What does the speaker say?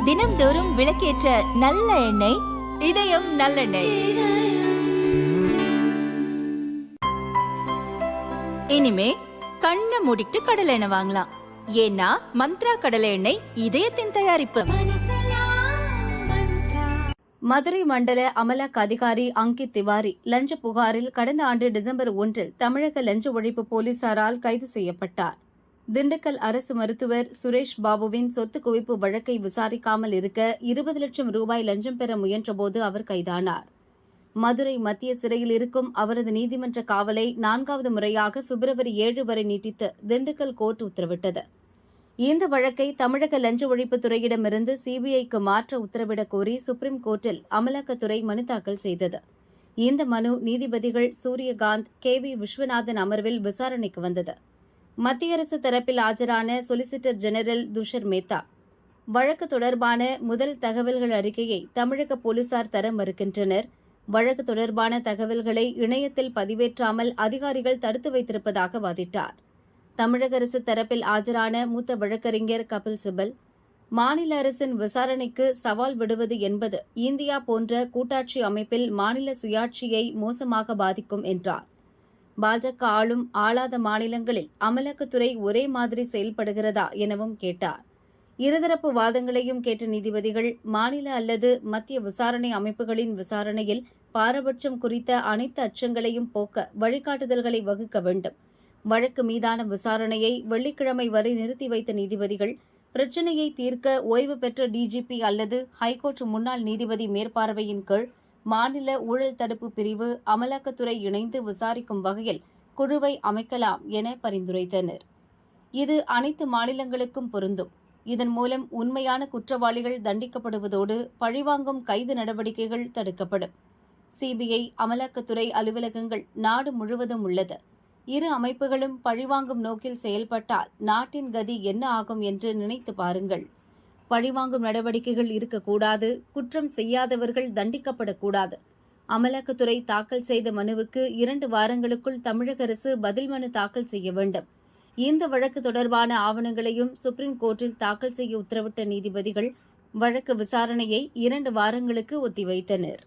தினம்தோறும் விளக்கேற்ற நல்ல எண்ணெய் இதயம் நல்லெண்ணெய். இனிமே கண்ணை மூடிட்டு கடலை எண்ணெய் வாங்கலாம். ஏன்னா மந்த்ரா கடலை எண்ணெய் இதயத்தின் தயாரிப்பு. மதுரை மண்டல அமலாக்க அதிகாரி அங்கித் திவாரி லஞ்ச புகாரில் கடந்த ஆண்டு டிசம்பர் 1 தமிழக லஞ்ச ஒழிப்பு போலீசாரால் கைது செய்யப்பட்டார். திண்டுக்கல் அரசு மருத்துவர் சுரேஷ் பாபுவின் சொத்து குவிப்பு வழக்கை விசாரிக்காமல் இருக்க 20 லட்சம் ரூபாய் லஞ்சம் பெற முயன்றபோது அவர் கைதானார். மதுரை மத்திய சிறையில் இருக்கும் அவரது நீதிமன்ற காவலை 4வது முறையாக பிப்ரவரி 7 வரை நீட்டித்து திண்டுக்கல் கோர்ட் உத்தரவிட்டது. இந்த வழக்கை தமிழக லஞ்ச ஒழிப்புத் துறையிடமிருந்து சிபிஐக்கு மாற்ற உத்தரவிடக் கோரி சுப்ரீம் கோர்ட்டில் அமலாக்கத்துறை மனு தாக்கல் செய்தது. இந்த மனு நீதிபதிகள் சூரியகாந்த், KV விஸ்வநாதன் அமர்வில் விசாரணைக்கு வந்தது. மத்திய அரசு தரப்பில் ஆஜரான சொலிசிட்டர் ஜெனரல் துஷர் மேத்தா, வழக்கு தொடர்பான முதல் தகவல்கள் அறிக்கையை தமிழக போலீசார் தர மறுக்கின்றனர். வழக்கு தொடர்பான தகவல்களை இணையத்தில் பதிவேற்றாமல் அதிகாரிகள் தடுத்து வைத்திருப்பதாக வாதிட்டார். தமிழக அரசு தரப்பில் ஆஜரான மூத்த வழக்கறிஞர் கபில் சிபல், மாநில அரசின் விசாரணைக்கு சவால் விடுவது என்பது இந்தியா போன்ற கூட்டாட்சி அமைப்பில் மாநில சுயாட்சியை மோசமாக பாதிக்கும் என்றார். பாஜக ஆளும் ஆளாத மாநிலங்களில் அமலாக்கத்துறை ஒரே மாதிரி செயல்படுகிறதா எனவும் கேட்டார். இருதரப்பு வாதங்களையும் கேட்ட நீதிபதிகள், மாநில அல்லது மத்திய விசாரணை அமைப்புகளின் விசாரணையில் பாரபட்சம் குறித்த அனைத்து அச்சங்களையும் போக்க வழிகாட்டுதல்களை வகுக்க வேண்டும். வழக்கு மீதான விசாரணையை வெள்ளிக்கிழமை வரை நிறுத்தி வைத்த நீதிபதிகள், பிரச்சினையை தீர்க்க ஓய்வு பெற்ற டிஜிபி அல்லது ஹைகோர்ட் முன்னாள் நீதிபதி மேற்பார்வையின் கீழ் மாநில ஊழல் தடுப்பு பிரிவு, அமலாக்கத்துறை இணைந்து விசாரிக்கும் வகையில் குழுவை அமைக்கலாம் என பரிந்துரைத்தனர். இது அனைத்து மாநிலங்களுக்கும் பொருந்தும். இதன் மூலம் உண்மையான குற்றவாளிகள் தண்டிக்கப்படுவதோடு பழிவாங்கும் கைது நடவடிக்கைகள் தடுக்கப்படும். சிபிஐ, அமலாக்கத்துறை அலுவலகங்கள் நாடு முழுவதும் உள்ளது. இரு அமைப்புகளும் பழிவாங்கும் நோக்கில் செயல்பட்டால் நாட்டின் கதி என்ன ஆகும் என்று நினைத்து பாருங்கள். பழிவாங்கும் நடவடிக்கைகள் இருக்கக்கூடாது. குற்றம் செய்யாதவர்கள் தண்டிக்கப்படக்கூடாது. அமலாக்கத்துறை தாக்கல் செய்த மனுவுக்கு 2 வாரங்களுக்குள் தமிழக அரசு பதில் மனு தாக்கல் செய்ய வேண்டும். இந்த வழக்கு தொடர்பான ஆவணங்களையும் சுப்ரீம் கோர்ட்டில் தாக்கல் செய்ய உத்தரவிட்ட நீதிபதிகள் வழக்கு விசாரணையை 2 வாரங்களுக்கு ஒத்திவைத்தனர்.